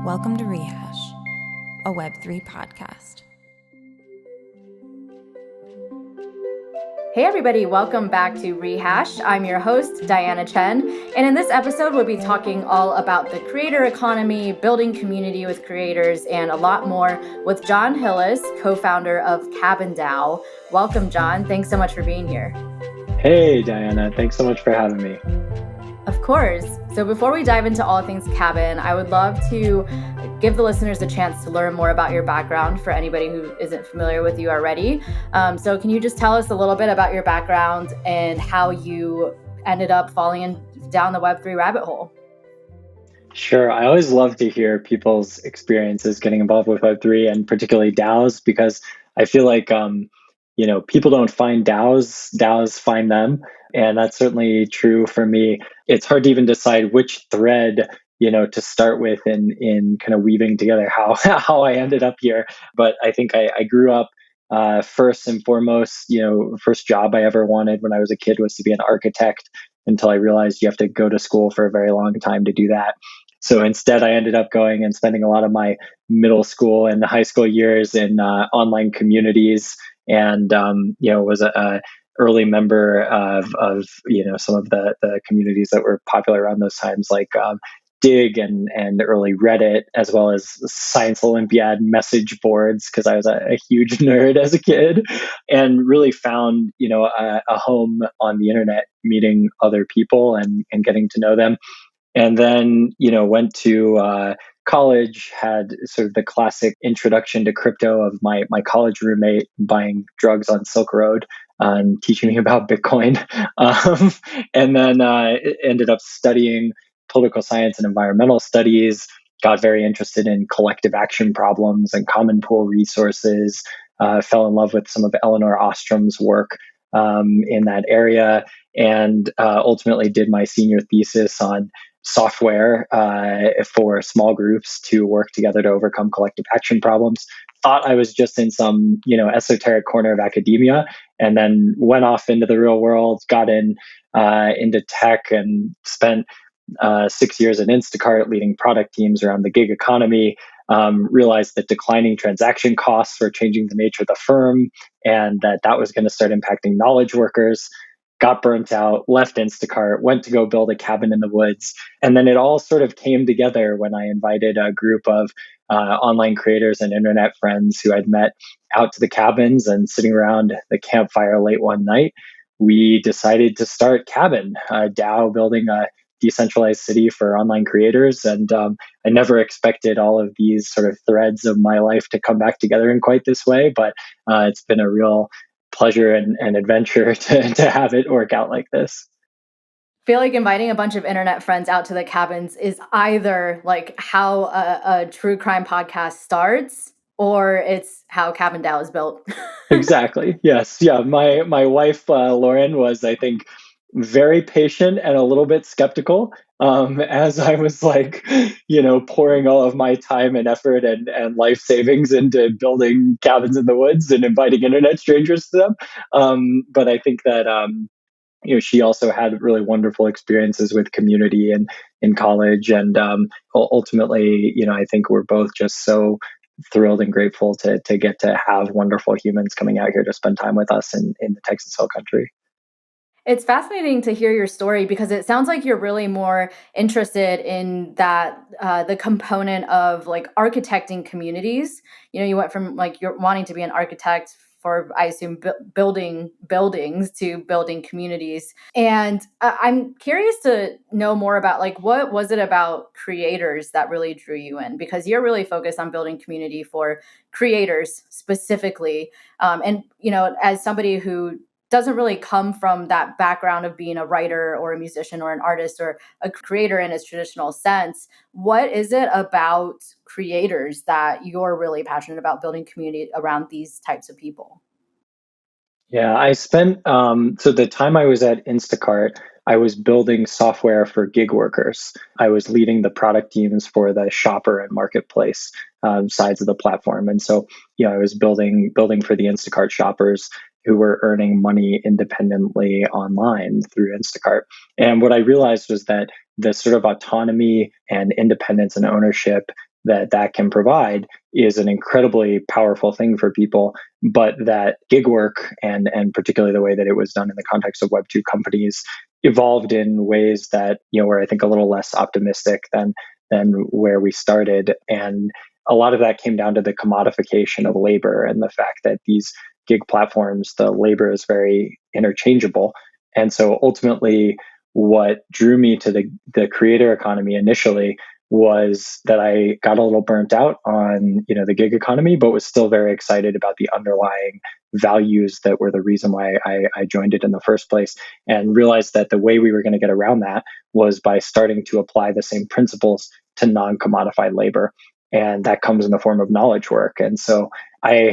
Welcome to Rehash, a Web3 podcast. Hey everybody, welcome back to Rehash. I'm your host, Diana Chen, and in this episode we'll be talking all about the creator economy, building community with creators, and a lot more with Jon Hillis, co-founder of Cabin DAO. Welcome, Jon. Thanks so much for being here. Hey, Diana. Thanks so much for having me. Of course. So before we dive into all things Cabin, I would love to give the listeners a chance to learn more about your background for anybody who isn't familiar with you already. So can you just tell us a little bit about your background and how you ended up falling down the Web3 rabbit hole? Sure. I always love to hear people's experiences getting involved with Web3 and particularly DAOs because I feel like, people don't find DAOs, DAOs find them. And that's certainly true for me. It's hard to even decide which thread, to start with in kind of weaving together how I ended up here. But I think I grew up first and foremost, first job I ever wanted when I was a kid was to be an architect until I realized you have to go to school for a very long time to do that. So instead, I ended up going and spending a lot of my middle school and high school years in online communities, and was a early member of some of the communities that were popular around those times, like Dig and early Reddit, as well as Science Olympiad message boards, because I was a huge nerd as a kid, and really found a home on the internet, meeting other people and getting to know them. And then went to college, had sort of the classic introduction to crypto of my college roommate buying drugs on Silk Road and teaching me about Bitcoin. And then ended up studying political science and environmental studies, got very interested in collective action problems and common pool resources, fell in love with some of Elinor Ostrom's work in that area, and ultimately did my senior thesis on software for small groups to work together to overcome collective action problems. Thought I was just in some, esoteric corner of academia, and then went off into the real world, got into tech, and spent 6 years at Instacart leading product teams around the gig economy. Realized that declining transaction costs were changing the nature of the firm, and that was going to start impacting knowledge workers. Got burnt out, left Instacart, went to go build a cabin in the woods. And then it all sort of came together when I invited a group of online creators and internet friends who I'd met out to the cabins, and sitting around the campfire late one night, we decided to start Cabin, a DAO building a decentralized city for online creators. And I never expected all of these sort of threads of my life to come back together in quite this way, but it's been a real pleasure and adventure to have it work out like this. I feel like inviting a bunch of internet friends out to the cabins is either like how a true crime podcast starts, or it's how Cabin DAO is built. Exactly. Yes. Yeah. My wife, Lauren, was, I think, very patient and a little bit skeptical as I was like, pouring all of my time and effort and life savings into building cabins in the woods and inviting internet strangers to them. But I think that she also had really wonderful experiences with community and in college, and ultimately, I think we're both just so thrilled and grateful to get to have wonderful humans coming out here to spend time with us in the Texas Hill Country. It's fascinating to hear your story because it sounds like you're really more interested in that the component of like architecting communities. You went from like you're wanting to be an architect for, I assume, building buildings to building communities. And I'm curious to know more about like what was it about creators that really drew you in, because you're really focused on building community for creators specifically. And as somebody who doesn't really come from that background of being a writer or a musician or an artist or a creator in its traditional sense, what is it about creators that you're really passionate about building community around these types of people? Yeah, I spent so the time I was at Instacart, I was building software for gig workers. I was leading the product teams for the shopper and marketplace sides of the platform, and so I was building for the Instacart shoppers who were earning money independently online through Instacart. And what I realized was that the sort of autonomy and independence and ownership that that can provide is an incredibly powerful thing for people, but that gig work and particularly the way that it was done in the context of Web2 companies evolved in ways that, were I think a little less optimistic than where we started. And a lot of that came down to the commodification of labor and the fact that these gig platforms, the labor is very interchangeable. And so ultimately, what drew me to the creator economy initially was that I got a little burnt out on, the gig economy, but was still very excited about the underlying values that were the reason why I joined it in the first place, and realized that the way we were going to get around that was by starting to apply the same principles to non-commodified labor. And that comes in the form of knowledge work. And so I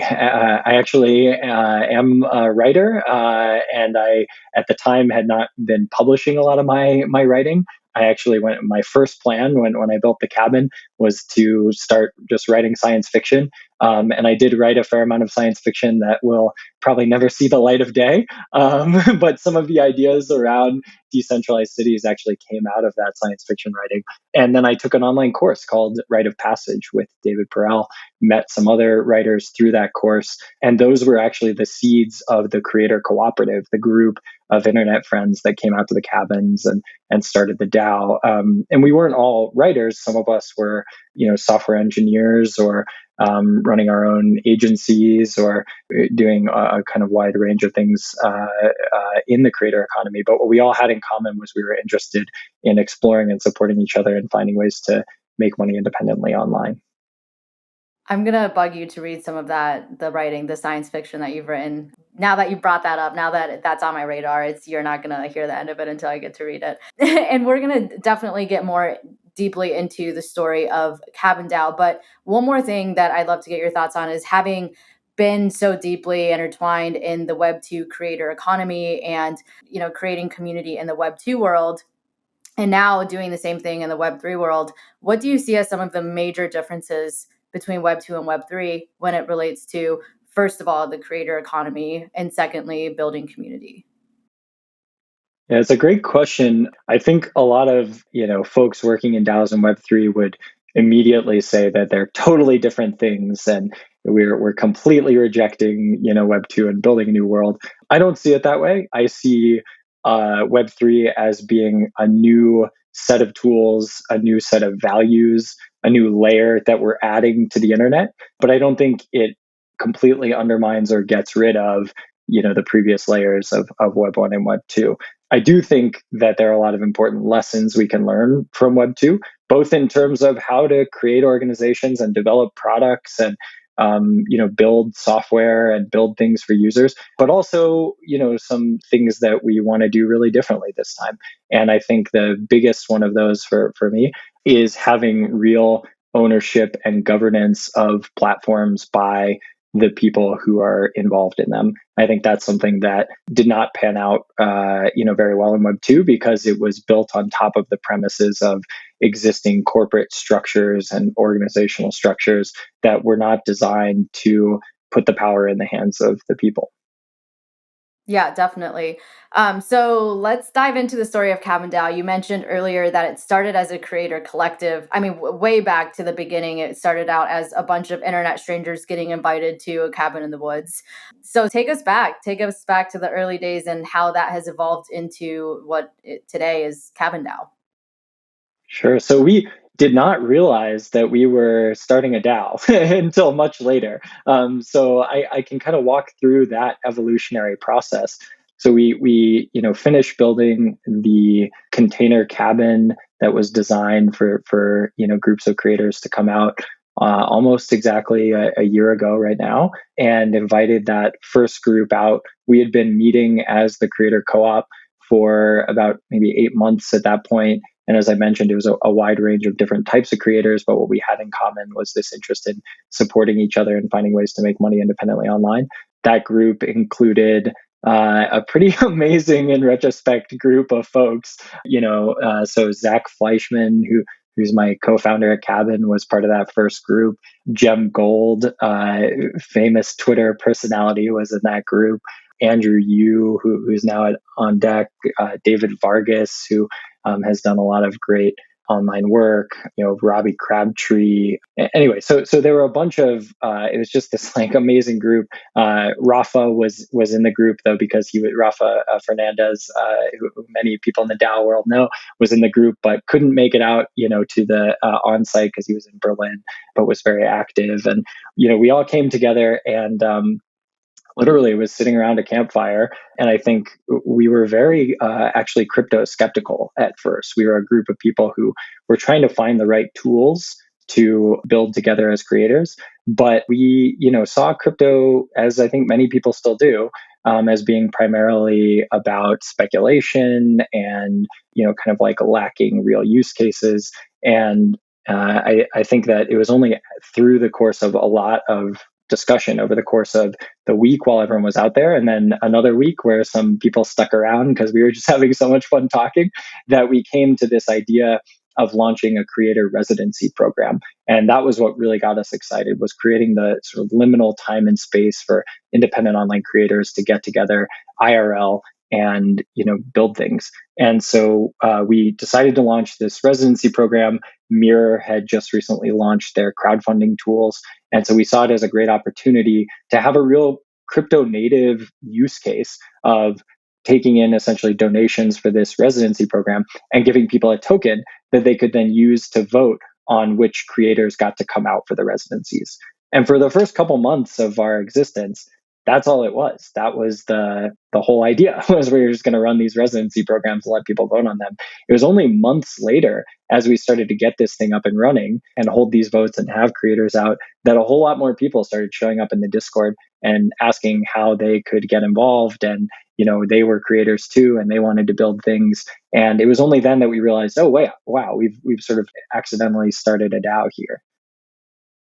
actually am a writer, and I at the time had not been publishing a lot of my writing. I actually my first plan when I built the cabin was to start just writing science fiction. And I did write a fair amount of science fiction that will probably never see the light of day. But some of the ideas around decentralized cities actually came out of that science fiction writing. And then I took an online course called Rite of Passage with David Perel, met some other writers through that course. And those were actually the seeds of the Creator Cooperative, the group of internet friends that came out to the cabins and started the DAO. And we weren't all writers. Some of us were, software engineers or running our own agencies or doing a kind of wide range of things in the creator economy. But what we all had in common was we were interested in exploring and supporting each other and finding ways to make money independently online. I'm going to bug you to read some of the writing, the science fiction that you've written. Now that you brought that up, now that that's on my radar, you're not going to hear the end of it until I get to read it. And we're going to definitely get more deeply into the story of Cabin DAO. But one more thing that I'd love to get your thoughts on is, having been so deeply intertwined in the Web2 creator economy and, creating community in the Web2 world, and now doing the same thing in the Web3 world, what do you see as some of the major differences between Web2 and Web3 when it relates to, first of all, the creator economy, and secondly, building community? Yeah, it's a great question. I think a lot of, folks working in DAOs and Web3 would immediately say that they're totally different things, and we're completely rejecting, Web2 and building a new world. I don't see it that way. I see Web3 as being a new set of tools, a new set of values, a new layer that we're adding to the internet. But I don't think it completely undermines or gets rid of, the previous layers of Web 1 and Web 2. I do think that there are a lot of important lessons we can learn from Web 2, both in terms of how to create organizations and develop products and build software and build things for users, but also, some things that we want to do really differently this time. And I think the biggest one of those for me is having real ownership and governance of platforms by the people who are involved in them. I think that's something that did not pan out, very well in Web 2, because it was built on top of the premises of existing corporate structures and organizational structures that were not designed to put the power in the hands of the people. Yeah, definitely. So let's dive into the story of Cabin DAO. You mentioned earlier that it started as a creator collective. I mean, way back to the beginning, it started out as a bunch of internet strangers getting invited to a cabin in the woods. So take us back to the early days and how that has evolved into what today is Cabin DAO. Sure. So we did not realize that we were starting a DAO until much later. So I can kind of walk through that evolutionary process. So we finished building the container cabin that was designed for groups of creators to come out almost exactly a year ago right now, and invited that first group out. We had been meeting as the creator co-op for about maybe 8 months at that point. And as I mentioned, it was a wide range of different types of creators, but what we had in common was this interest in supporting each other and finding ways to make money independently online. That group included a pretty amazing, in retrospect, group of folks. So Zach Fleischman, who's my co-founder at Cabin, was part of that first group. Jem Gold, famous Twitter personality, was in that group. Andrew Yu, who's now on deck. David Vargas, who has done a lot of great online work, Robbie Crabtree. Anyway, so there were a bunch of, it was just this like amazing group. Rafa was in the group though, because Rafa Fernandez, who many people in the DAO world know, was in the group, but couldn't make it out, to the on-site because he was in Berlin, but was very active. And, we all came together and, literally was sitting around a campfire. And I think we were very actually crypto skeptical at first. We were a group of people who were trying to find the right tools to build together as creators. But we, saw crypto, as I think many people still do, as being primarily about speculation and, kind of like lacking real use cases. And I think that it was only through the course of a lot of discussion over the course of the week while everyone was out there, and then another week where some people stuck around because we were just having so much fun talking, that we came to this idea of launching a creator residency program. And that was what really got us excited, was creating the sort of liminal time and space for independent online creators to get together IRL and build things. And so we decided to launch this residency program. Mirror had just recently launched their crowdfunding tools, and so we saw it as a great opportunity to have a real crypto native use case of taking in essentially donations for this residency program and giving people a token that they could then use to vote on which creators got to come out for the residencies. And for the first couple months of our existence, that's all it was. That was the whole idea, was we were just going to run these residency programs and let people vote on them. It was only months later, as we started to get this thing up and running and hold these votes and have creators out, that a whole lot more people started showing up in the Discord and asking how they could get involved. And they were creators too, and they wanted to build things. And it was only then that we realized, oh wait, wow, we've sort of accidentally started a DAO here.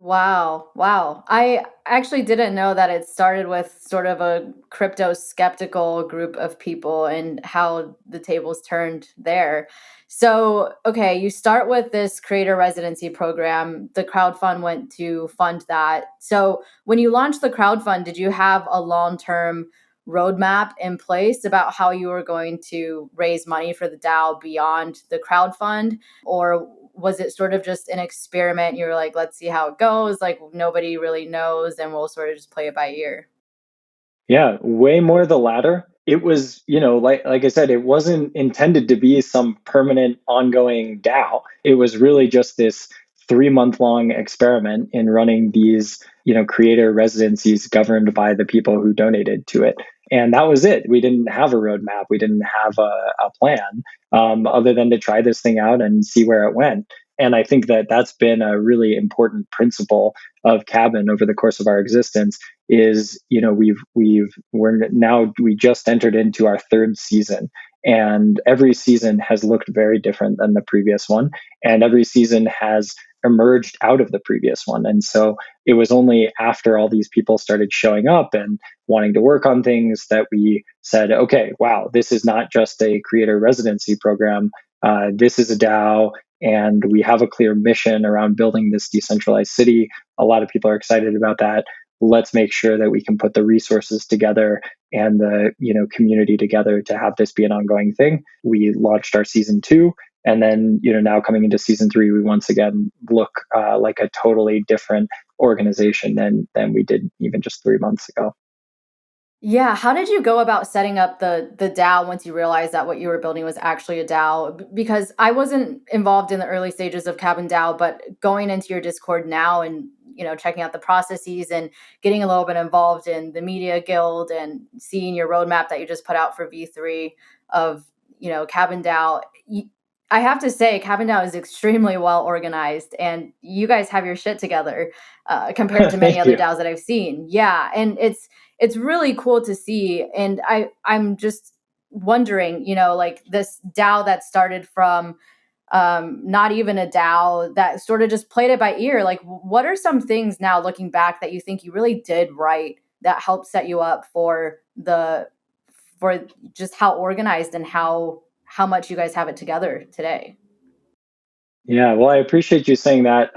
Wow. Wow. I actually didn't know that it started with sort of a crypto skeptical group of people and how the tables turned there. So, okay, you start with this creator residency program. The crowdfund went to fund that. So, when you launched the crowdfund, did you have a long-term roadmap in place about how you were going to raise money for the DAO beyond the crowdfund? Or was it sort of just an experiment? You were like, let's see how it goes. Like nobody really knows, and we'll sort of just play it by ear. Yeah, way more the latter. It was, like I said, it wasn't intended to be some permanent ongoing DAO. It was really just this 3-month long experiment in running these, creator residencies governed by the people who donated to it. And that was it. We didn't have a roadmap. We didn't have a plan, other than to try this thing out and see where it went. And I think that that's been a really important principle of Cabin over the course of our existence. Is we just entered into our third season, and every season has looked very different than the previous one, and every season has emerged out of the previous one. And so it was only after all these people started showing up and wanting to work on things that we said, okay, wow, this is not just a creator residency program. This is a DAO, and we have a clear mission around building this decentralized city. A lot of people are excited about that. Let's make sure that we can put the resources together and the community together to have this be an ongoing thing. We launched our season 2, and then now coming into season 3, we once again look like a totally different organization than we did even just 3 months ago. Yeah, how did you go about setting up the DAO once you realized that what you were building was actually a DAO? Because I wasn't involved in the early stages of Cabin DAO, but going into your Discord now and checking out the processes and getting a little bit involved in the media guild and seeing your roadmap that you just put out for V3 of Cabin DAO. I have to say, Cabin DAO is extremely well organized, and you guys have your shit together compared to many Thank other you. DAOs that I've seen. Yeah, and it's really cool to see. And I'm just wondering, like this DAO that started from not even a DAO, that sort of just played it by ear. Like, what are some things now looking back that you think you really did right that helped set you up for just how organized and how much you guys have it together today? Yeah, well, I appreciate you saying that.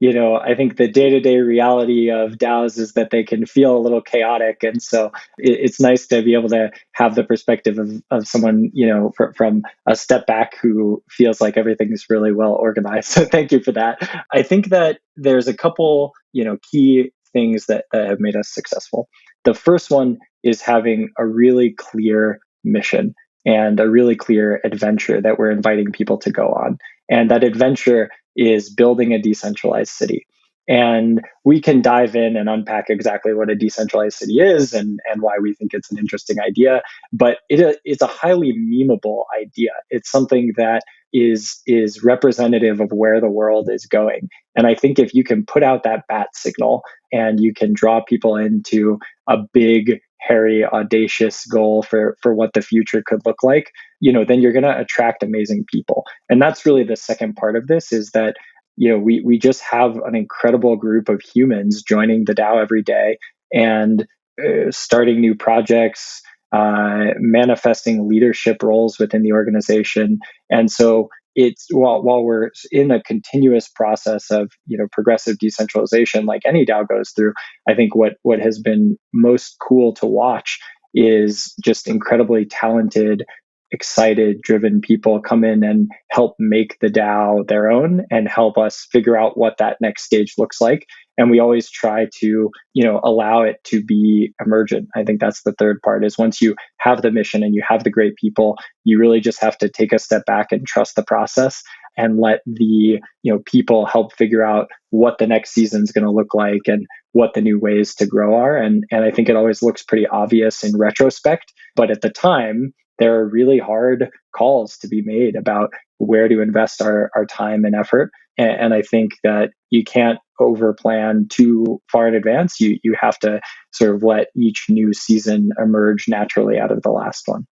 I think the day-to-day reality of DAOs is that they can feel a little chaotic. And so it's nice to be able to have the perspective of someone, from a step back who feels like everything's really well organized. So thank you for that. I think that there's a couple, key things that have made us successful. The first one is having a really clear mission and a really clear adventure that we're inviting people to go on. And that adventure is building a decentralized city. And we can dive in and unpack exactly what a decentralized city is and why we think it's an interesting idea. But it's a highly memeable idea. It's something that is representative of where the world is going. And I think if you can put out that bat signal and you can draw people into a big, hairy, audacious goal for what the future could look like, then you're going to attract amazing people. And that's really the second part of this, is that we just have an incredible group of humans joining the DAO every day and starting new projects, manifesting leadership roles within the organization. And so it's while we're in a continuous process of progressive decentralization, like any DAO goes through, I think what has been most cool to watch is just incredibly talented, excited, driven people come in and help make the DAO their own and help us figure out what that next stage looks like. And we always try to, allow it to be emergent. I think that's the third part, is once you have the mission and you have the great people, you really just have to take a step back and trust the process and let the, people help figure out what the next season's going to look like and what the new ways to grow are. And I think it always looks pretty obvious in retrospect, but at the time, there are really hard calls to be made about where to invest our time and effort. And I think that you can't overplan too far in advance. You have to sort of let each new season emerge naturally out of the last one.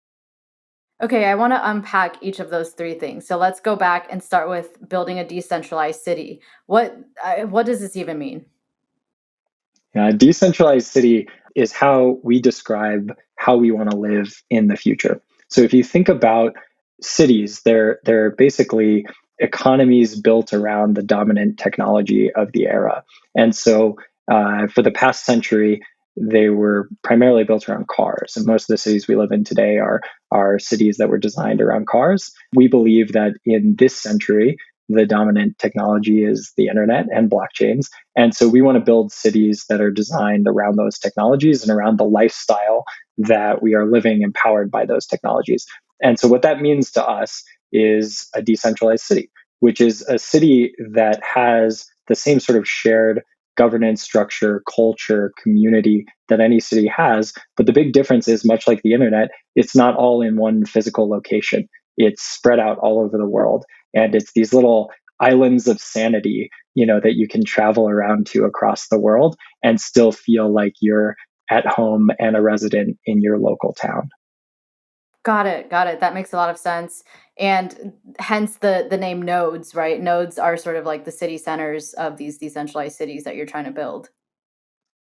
Okay, I want to unpack each of those three things. So let's go back and start with building a decentralized city. What does this even mean? Decentralized city is how we describe how we want to live in the future. So if you think about cities, they're basically economies built around the dominant technology of the era. And so for the past century, they were primarily built around cars. And most of the cities we live in today are cities that were designed around cars. We believe that in this century, the dominant technology is the internet and blockchains. And so we want to build cities that are designed around those technologies and around the lifestyle that we are living empowered by those technologies. And so what that means to us is a decentralized city, which is a city that has the same sort of shared governance structure, culture, community that any city has. But the big difference is, much like the internet, it's not all in one physical location. It's spread out all over the world. And it's these little islands of sanity, that you can travel around to across the world and still feel like you're at home and a resident in your local town. Got it. Got it. That makes a lot of sense. And hence the name nodes, right? Nodes are sort of like the city centers of these decentralized cities that you're trying to build.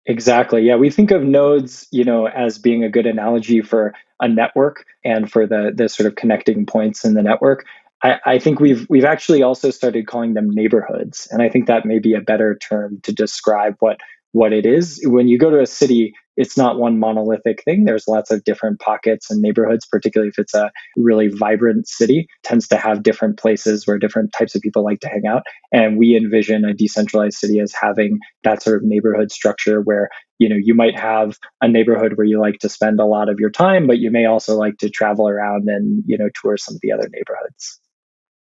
Exactly. Yeah, we think of nodes, as being a good analogy for a network and for the sort of connecting points in the network. I think we've actually also started calling them neighborhoods, and I think that may be a better term to describe what it is. When you go to a city, it's not one monolithic thing. There's lots of different pockets and neighborhoods, particularly if it's a really vibrant city. It tends to have different places where different types of people like to hang out. And we envision a decentralized city as having that sort of neighborhood structure where, you might have a neighborhood where you like to spend a lot of your time, but you may also like to travel around and, tour some of the other neighborhoods.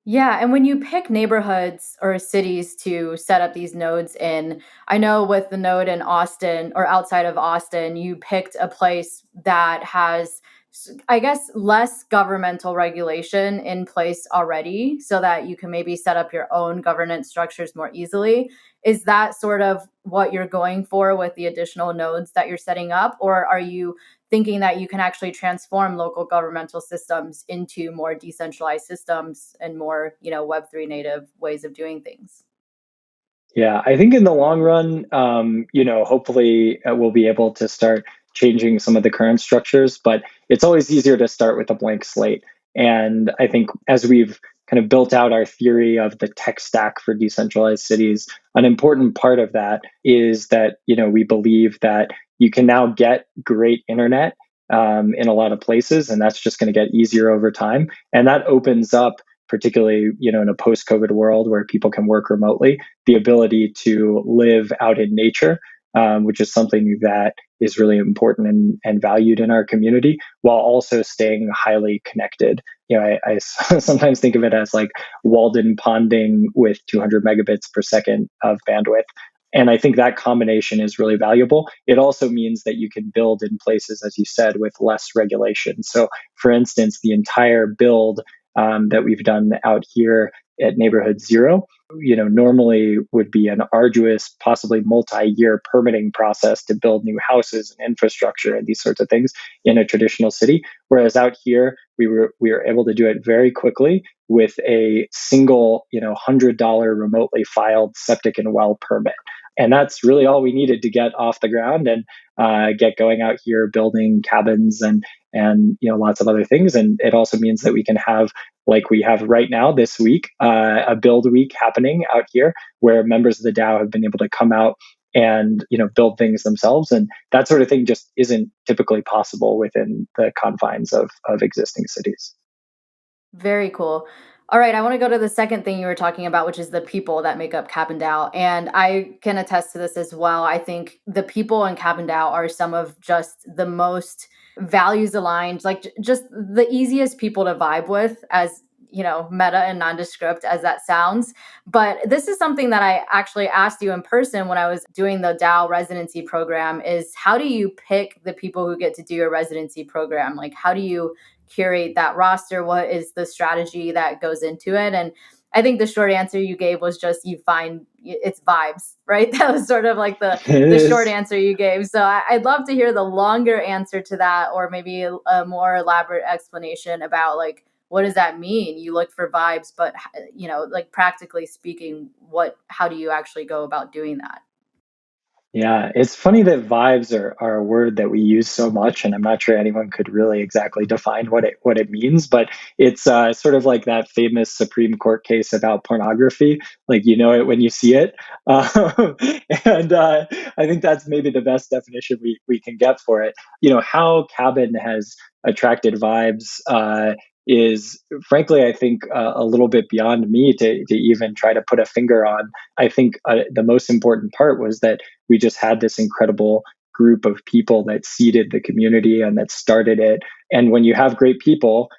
Yeah, and when you pick neighborhoods or cities to set up these nodes in, I know with the node in Austin or outside of Austin, you picked a place that has, I guess, less governmental regulation in place already so that you can maybe set up your own governance structures more easily. Is that sort of what you're going for with the additional nodes that you're setting up? Or are you thinking that you can actually transform local governmental systems into more decentralized systems and more, Web3 native ways of doing things? Yeah, I think in the long run, hopefully we'll be able to start changing some of the current structures, but it's always easier to start with a blank slate. And I think as we've kind of built out our theory of the tech stack for decentralized cities, an important part of that is that, we believe that you can now get great internet in a lot of places, and that's just going to get easier over time. And that opens up, particularly, in a post-COVID world where people can work remotely, the ability to live out in nature, which is something that is really important and valued in our community, while also staying highly connected. I sometimes think of it as like Walden ponding with 200 megabits per second of bandwidth. And I think that combination is really valuable. It also means that you can build in places, as you said, with less regulation. So, for instance, the entire build that we've done out here at Neighborhood Zero, normally would be an arduous, possibly multi-year permitting process to build new houses and infrastructure and these sorts of things in a traditional city. Whereas out here, we were able to do it very quickly with a single, $100 remotely filed septic and well permit. And that's really all we needed to get off the ground and get going out here building cabins and lots of other things. And it also means that we can have, like we have right now this week, a build week happening out here where members of the DAO have been able to come out and build things themselves, and that sort of thing just isn't typically possible within the confines of existing cities. Very cool. All right, I want to go to the second thing you were talking about, which is the people that make up Cabin DAO. And I can attest to this as well. I think the people in Cabin DAO are some of just the most values aligned, like just the easiest people to vibe with, as meta and nondescript as that sounds. But this is something that I actually asked you in person when I was doing the DAO residency program is how do you pick the people who get to do your residency program? Like, how do you curate that roster? What is the strategy that goes into it? And I think the short answer you gave was just you find it's vibes, right? That was sort of like the short answer you gave. So I'd love to hear the longer answer to that, or maybe a more elaborate explanation about like what does that mean? You look for vibes, but like practically speaking, how do you actually go about doing that? Yeah, it's funny that vibes are a word that we use so much, and I'm not sure anyone could really exactly define what it means. But it's sort of like that famous Supreme Court case about pornography. Like you know it when you see it, um, and I think that's maybe the best definition we can get for it. How Cabin has attracted vibes. Is frankly, I think, a little bit beyond me to even try to put a finger on. I think the most important part was that we just had this incredible group of people that seeded the community and that started it. And when you have great people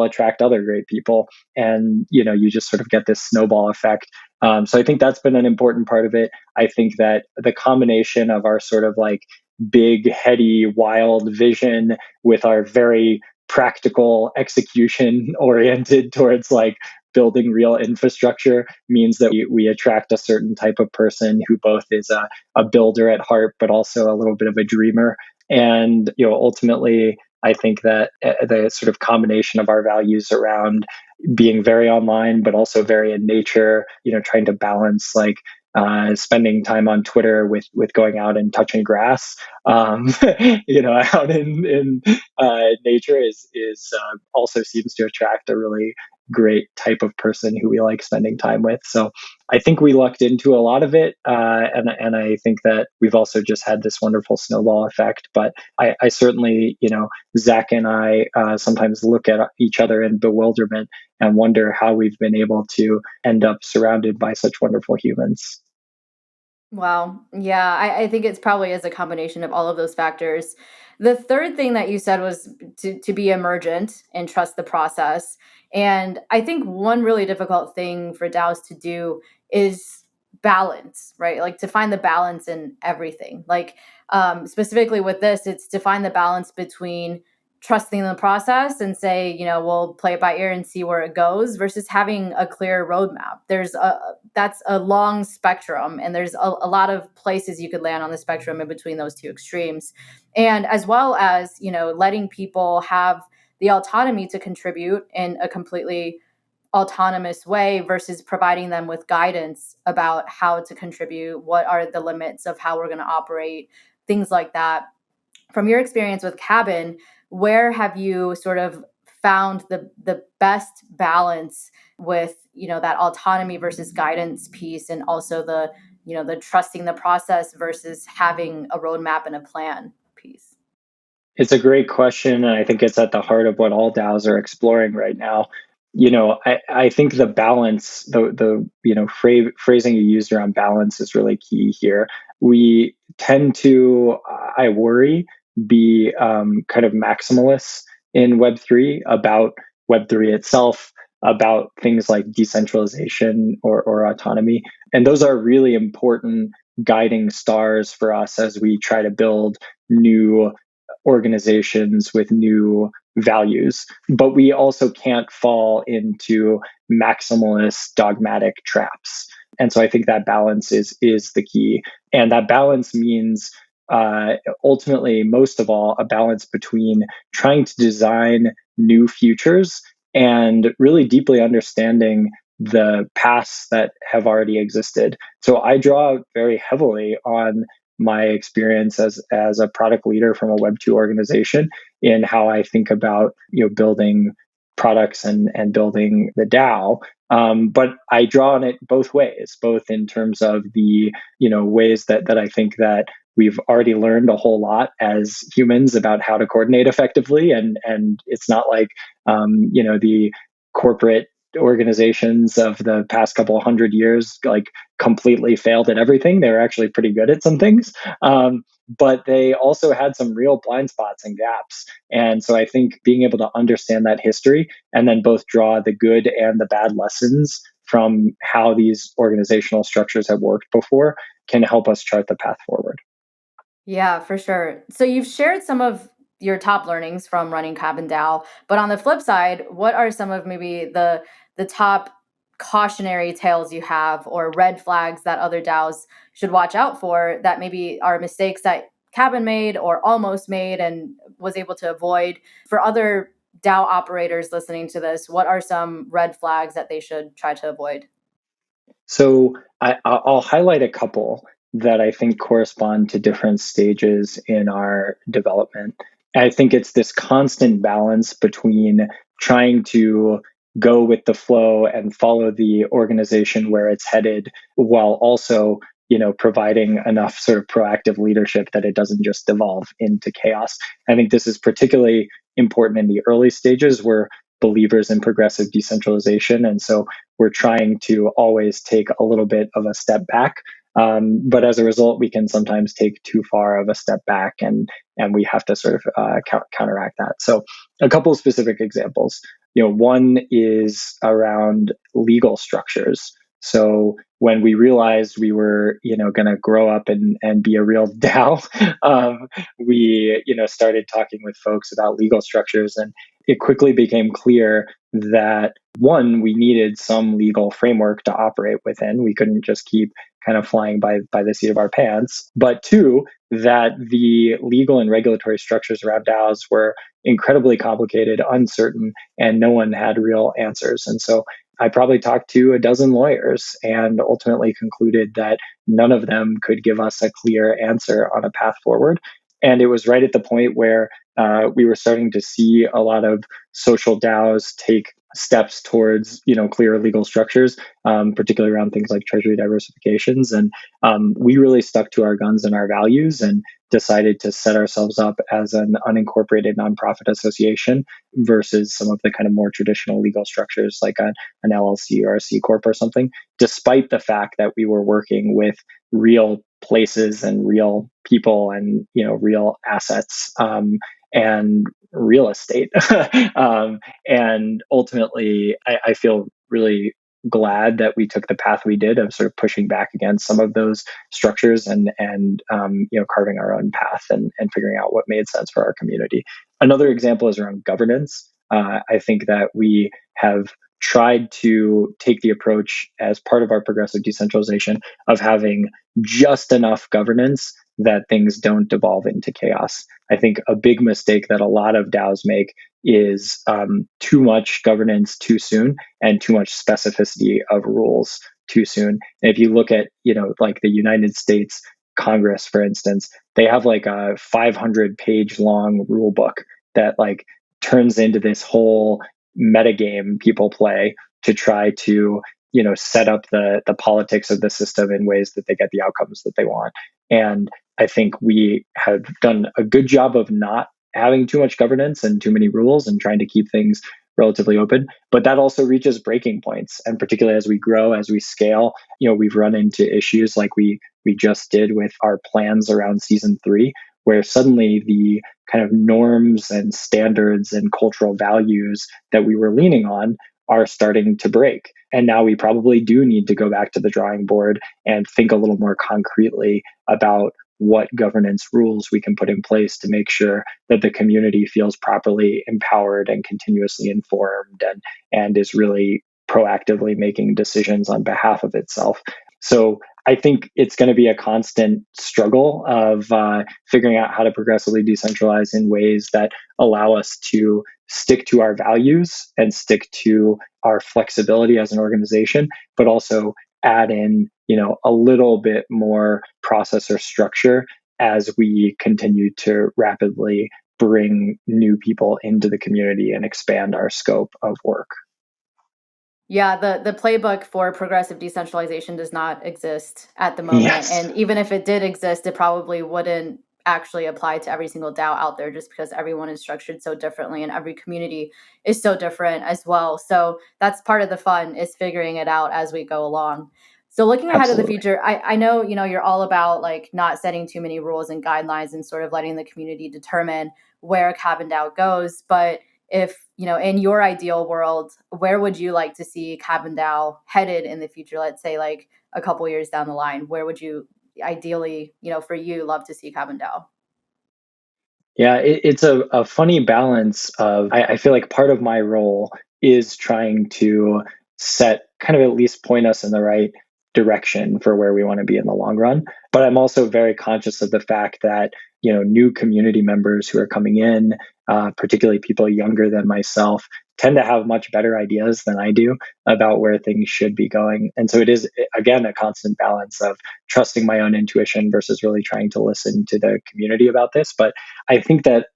attract other great people, and you just sort of get this snowball effect. So I think that's been an important part of it. I think that the combination of our sort of like big, heady, wild vision with our very practical execution oriented towards like building real infrastructure means that we attract a certain type of person who both is a builder at heart, but also a little bit of a dreamer. And ultimately, I think that the sort of combination of our values around being very online, but also very in nature, trying to balance like spending time on Twitter with going out and touching grass, out in nature is also seems to attract a really great type of person who we like spending time with. So I think we lucked into a lot of it, and I think that we've also just had this wonderful snowball effect. But I certainly, Zach and I sometimes look at each other in bewilderment and wonder how we've been able to end up surrounded by such wonderful humans. Wow. Yeah, I think it's probably as a combination of all of those factors. The third thing that you said was to be emergent and trust the process. And I think one really difficult thing for DAOs to do is balance, right? Like to find the balance in everything. Like specifically with this, it's to find the balance between trusting the process and say, we'll play it by ear and see where it goes versus having a clear roadmap. That's a long spectrum, and there's a lot of places you could land on the spectrum in between those two extremes. And as well as, letting people have the autonomy to contribute in a completely autonomous way versus providing them with guidance about how to contribute, what are the limits of how we're going to operate, things like that. From your experience with Cabin, where have you sort of found the best balance with, that autonomy versus guidance piece, and also the trusting the process versus having a roadmap and a plan piece? It's a great question, and I think it's at the heart of what all DAOs are exploring right now. I think the balance, the phrasing you used around balance is really key here. We tend to, I worry, be kind of maximalists in Web3 about Web3 itself, about things like decentralization or autonomy. And those are really important guiding stars for us as we try to build new organizations with new values. But we also can't fall into maximalist dogmatic traps. And so I think that balance is the key. And that balance means ultimately, most of all, a balance between trying to design new futures and really deeply understanding the paths that have already existed. So I draw very heavily on my experience as a product leader from a Web2 organization in how I think about building products and building the DAO. But I draw on it both ways, both in terms of the ways that I think that we've already learned a whole lot as humans about how to coordinate effectively, and it's not like the corporate organizations of the past couple hundred years like completely failed at everything. They were actually pretty good at some things, but they also had some real blind spots and gaps. And so I think being able to understand that history and then both draw the good and the bad lessons from how these organizational structures have worked before can help us chart the path forward. Yeah, for sure. So you've shared some of your top learnings from running Cabin DAO, but on the flip side, what are some of maybe the top cautionary tales you have, or red flags that other DAOs should watch out for, that maybe are mistakes that Cabin made or almost made and was able to avoid? For other DAO operators listening to this, what are some red flags that they should try to avoid? So I'll highlight a couple that I think correspond to different stages in our development. I think it's this constant balance between trying to go with the flow and follow the organization where it's headed, while also providing enough sort of proactive leadership that it doesn't just devolve into chaos. I think this is particularly important in the early stages. We're believers in progressive decentralization, and so we're trying to always take a little bit of a step back. But as a result, we can sometimes take too far of a step back, and we have to sort of counteract that. So a couple of specific examples. One is around legal structures. So when we realized we were, going to grow up and be a real DAO, we, started talking with folks about legal structures, and it quickly became clear that one, we needed some legal framework to operate within. We couldn't just keep kind of flying by the seat of our pants. But two, that the legal and regulatory structures around DAOs were incredibly complicated, uncertain, and no one had real answers. And so I probably talked to a dozen lawyers and ultimately concluded that none of them could give us a clear answer on a path forward. And it was right at the point where we were starting to see a lot of social DAOs take steps towards, clear legal structures, particularly around things like treasury diversifications. And we really stuck to our guns and our values and decided to set ourselves up as an unincorporated nonprofit association versus some of the kind of more traditional legal structures like an LLC or a C Corp or something, despite the fact that we were working with real places and real people and real assets and real estate. And ultimately, I feel really glad that we took the path we did of sort of pushing back against some of those structures and carving our own path and figuring out what made sense for our community. Another example is around governance. I think that we have tried to take the approach as part of our progressive decentralization of having just enough governance that things don't devolve into chaos. I think a big mistake that a lot of DAOs make is too much governance too soon and too much specificity of rules too soon. And if you look at, like the United States Congress, for instance, they have like a 500-page long rule book that like turns into this whole metagame people play to try to, set up the politics of the system in ways that they get the outcomes that they want. And I think we have done a good job of not having too much governance and too many rules and trying to keep things relatively open. But that also reaches breaking points. And particularly as we grow, as we scale, we've run into issues like we just did with our plans around season 3, where suddenly the kind of norms and standards and cultural values that we were leaning on are starting to break. And now we probably do need to go back to the drawing board and think a little more concretely about what governance rules we can put in place to make sure that the community feels properly empowered and continuously informed and is really proactively making decisions on behalf of itself. So I think it's going to be a constant struggle of figuring out how to progressively decentralize in ways that allow us to stick to our values and stick to our flexibility as an organization, but also add in, a little bit more process or structure as we continue to rapidly bring new people into the community and expand our scope of work. Yeah, the playbook for progressive decentralization does not exist at the moment. Yes. And even if it did exist, it probably wouldn't actually apply to every single DAO out there, just because everyone is structured so differently and every community is so different as well. So that's part of the fun, is figuring it out as we go along. So looking ahead to the future, I know, you're all about like not setting too many rules and guidelines and sort of letting the community determine where Cabin DAO goes. But if, in your ideal world, where would you like to see Cabin DAO headed in the future? Let's say like a couple years down the line, where would you ideally, for you, love to see Cabin DAO? Yeah, it's a funny balance of, I feel like part of my role is trying to set, kind of at least point us in the right direction for where we want to be in the long run. But I'm also very conscious of the fact that, new community members who are coming in, particularly people younger than myself, tend to have much better ideas than I do about where things should be going. And so it is, again, a constant balance of trusting my own intuition versus really trying to listen to the community about this. But I think that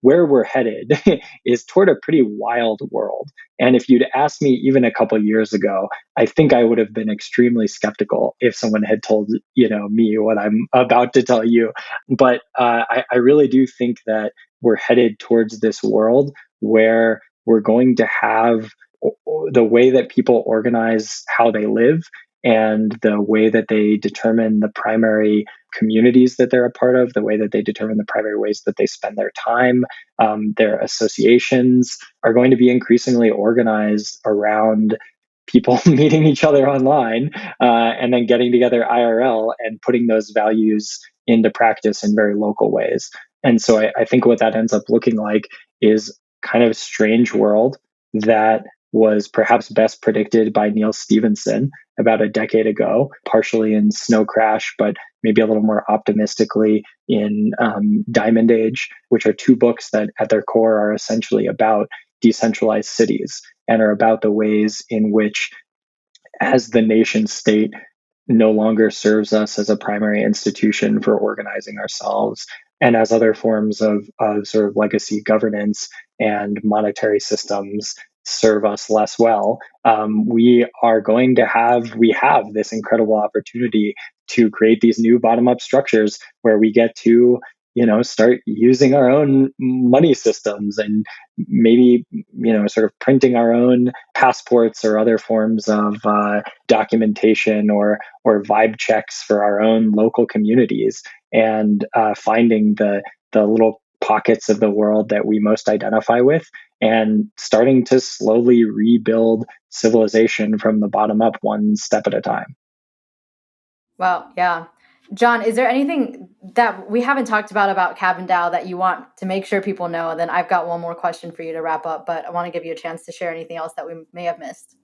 where we're headed is toward a pretty wild world. And if you'd asked me even a couple years ago, I think I would have been extremely skeptical if someone had told, me what I'm about to tell you. But I really do think that we're headed towards this world where we're going to have the way that people organize how they live and the way that they determine the primary communities that they're a part of, the way that they determine the primary ways that they spend their time, their associations are going to be increasingly organized around people meeting each other online and then getting together IRL and putting those values into practice in very local ways. And so I think what that ends up looking like is kind of a strange world that was perhaps best predicted by Neil Stephenson about a decade ago, partially in Snow Crash, but maybe a little more optimistically in Diamond Age, which are two books that at their core are essentially about decentralized cities and are about the ways in which, as the nation state no longer serves us as a primary institution for organizing ourselves, and as other forms of sort of legacy governance and monetary systems serve us less well, we have this incredible opportunity to create these new bottom-up structures where we get to start using our own money systems and maybe sort of printing our own passports or other forms of documentation or vibe checks for our own local communities, and finding the little pockets of the world that we most identify with and starting to slowly rebuild civilization from the bottom up, one step at a time. Well, yeah. Jon, is there anything that we haven't talked about Cabin DAO that you want to make sure people know? And then I've got one more question for you to wrap up, but I want to give you a chance to share anything else that we may have missed.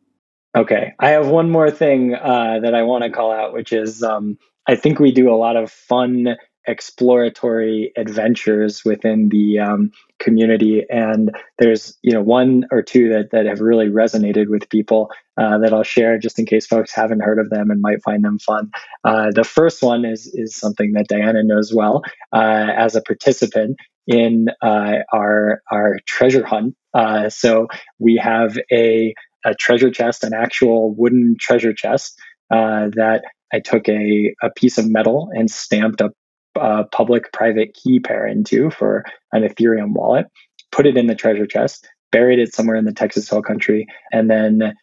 Okay, I have one more thing that I want to call out, which is I think we do a lot of fun exploratory adventures within the community, and there's one or two that have really resonated with people that I'll share just in case folks haven't heard of them and might find them fun. The first one is something that Diana knows well as a participant. in our treasure hunt. So we have a treasure chest, an actual wooden treasure chest that I took a piece of metal and stamped a public-private key pair into for an Ethereum wallet, put it in the treasure chest, buried it somewhere in the Texas Hill Country, and then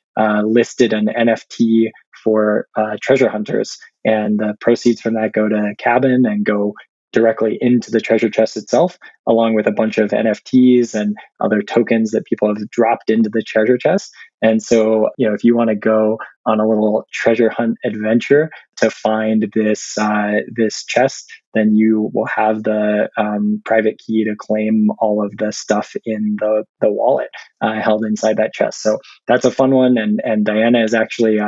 listed an NFT for treasure hunters. And the proceeds from that go to Cabin and go directly into the treasure chest itself, along with a bunch of NFTs and other tokens that people have dropped into the treasure chest. And so, if you want to go on a little treasure hunt adventure to find this chest, then you will have the private key to claim all of the stuff in the wallet held inside that chest. So that's a fun one. And Diana is actually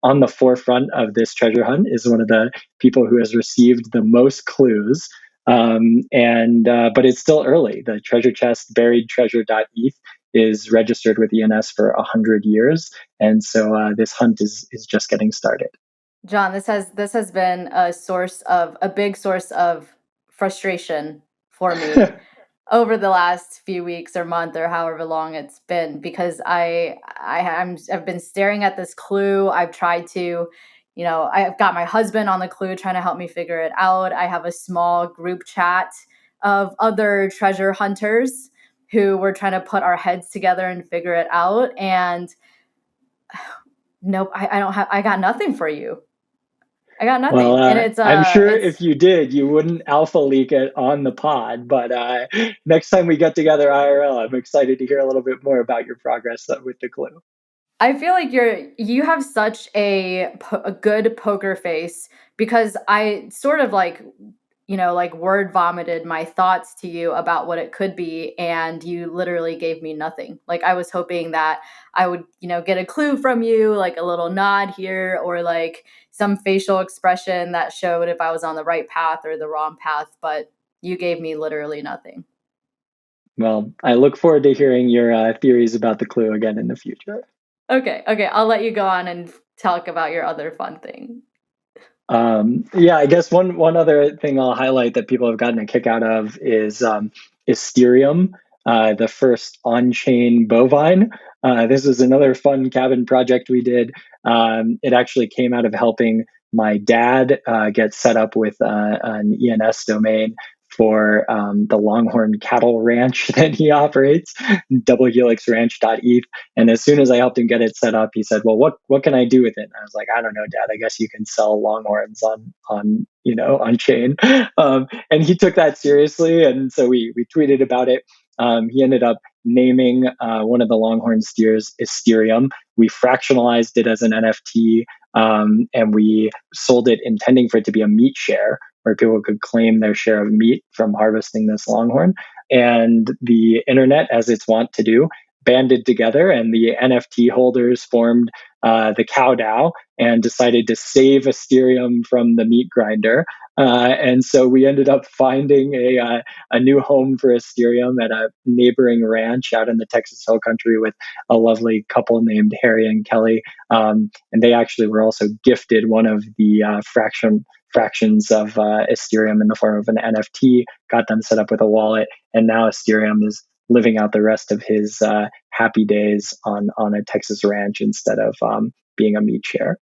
on the forefront of this treasure hunt, is one of the people who has received the most clues. But it's still early. The treasure chest, buried treasure.eth, is registered with ENS for 100 years. And so this hunt is just getting started. Jon, this has been a big source of frustration for me over the last few weeks or month or however long it's been, because I've been staring at this clue. I've tried to, I've got my husband on the clue trying to help me figure it out. I have a small group chat of other treasure hunters who were trying to put our heads together and figure it out. And nope, I got nothing for you. I got nothing. Well, And it's I'm sure if you did, you wouldn't alpha leak it on the pod. But next time we get together IRL, I'm excited to hear a little bit more about your progress with the clue. I feel like you have such a good poker face, because I sort of like word vomited my thoughts to you about what it could be, and you literally gave me nothing. Like, I was hoping that I would, get a clue from you, like a little nod here, or like some facial expression that showed if I was on the right path or the wrong path, but you gave me literally nothing. Well, I look forward to hearing your theories about the clue again in the future. Okay, I'll let you go on and talk about your other fun thing. I guess one other thing I'll highlight that people have gotten a kick out of is Esteereum, the first on-chain bovine. This is another fun cabin project we did. It actually came out of helping my dad get set up with an ENS domain for the Longhorn cattle ranch that he operates, doublehelixranch.eth. And as soon as I helped him get it set up, he said, "Well, what can I do with it?" And I was like, "I don't know, Dad. I guess you can sell Longhorns on chain." And he took that seriously, and so we tweeted about it. He ended up naming one of the Longhorn steers Esteereum. We fractionalized it as an NFT, and we sold it intending for it to be a meat share, where people could claim their share of meat from harvesting this longhorn. And the internet, as it's wont to do, banded together, and the NFT holders formed the Cow DAO and decided to save Esteereum from the meat grinder. And so we ended up finding a new home for Esteereum at a neighboring ranch out in the Texas Hill Country with a lovely couple named Harry and Kelly. And they actually were also gifted one of the fractions of Esteereum in the form of an NFT, got them set up with a wallet, and now Esteereum is living out the rest of his happy days on a Texas ranch instead of being a meat share.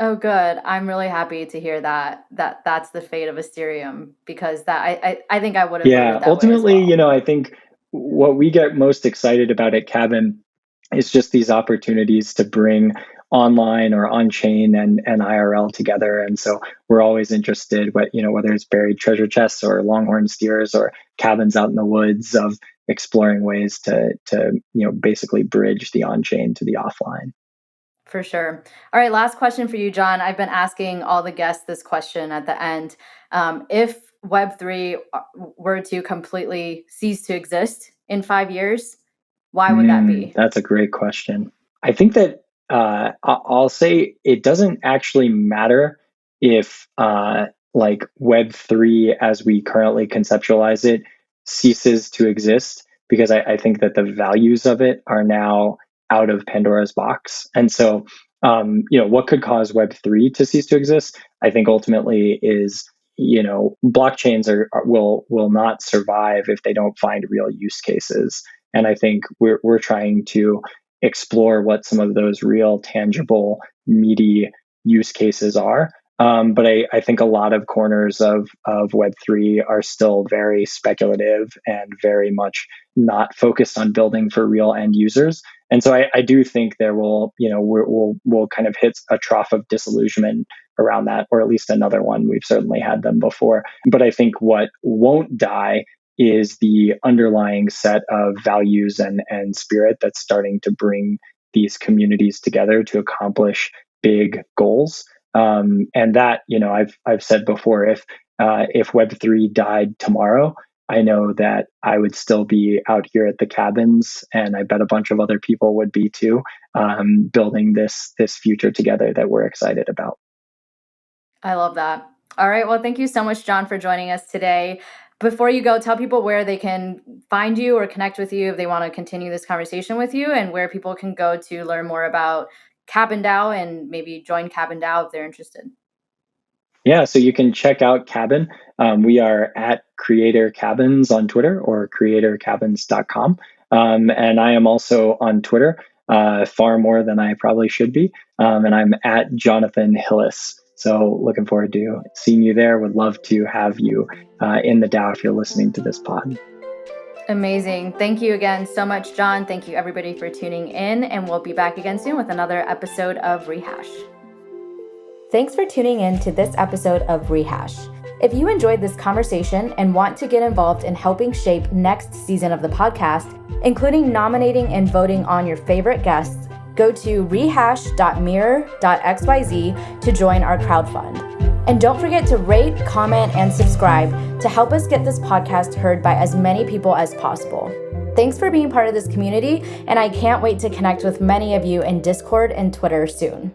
Oh, good. I'm really happy to hear that's the fate of Esteereum, because I think I would have voted that ultimately, way as well. I think what we get most excited about at Cabin is just these opportunities to bring online or on-chain and IRL together. And so we're always interested, whether it's buried treasure chests or longhorn steers or cabins out in the woods, of exploring ways to basically bridge the on-chain to the offline. For sure. All right, last question for you, Jon. I've been asking all the guests this question at the end. If Web3 were to completely cease to exist in 5 years, why would that be? That's a great question. I think that I'll say it doesn't actually matter if like Web3 as we currently conceptualize it ceases to exist, because I think that the values of it are now out of Pandora's box. And so, what could cause Web3 to cease to exist, I think ultimately is blockchains will not survive if they don't find real use cases. And I think we're trying to explore what some of those real, tangible, meaty use cases are. But I think a lot of corners of Web3 are still very speculative and very much not focused on building for real end users. And so I do think there we'll kind of hit a trough of disillusionment around that, or at least another one. We've certainly had them before. But I think what won't die is the underlying set of values and spirit that's starting to bring these communities together to accomplish big goals. And that, I've said before, if Web3 died tomorrow, I know that I would still be out here at the cabins, and I bet a bunch of other people would be too, building this future together that we're excited about. I love that. All right. Well, thank you so much, Jon, for joining us today. Before you go, tell people where they can find you or connect with you if they want to continue this conversation with you, and where people can go to learn more about Cabin DAO and maybe join Cabin DAO if they're interested. Yeah, so you can check out Cabin. We are at Creator Cabins on Twitter, or creatorcabins.com. And I am also on Twitter, far more than I probably should be. And I'm at Jonathan Hillis. So looking forward to seeing you there. Would love to have you in the DAO if you're listening to this pod. Amazing. Thank you again so much, Jon. Thank you, everybody, for tuning in. And we'll be back again soon with another episode of Rehash. Thanks for tuning in to this episode of Rehash. If you enjoyed this conversation and want to get involved in helping shape next season of the podcast, including nominating and voting on your favorite guests, go to rehash.mirror.xyz to join our crowdfund. And don't forget to rate, comment, and subscribe to help us get this podcast heard by as many people as possible. Thanks for being part of this community, and I can't wait to connect with many of you in Discord and Twitter soon.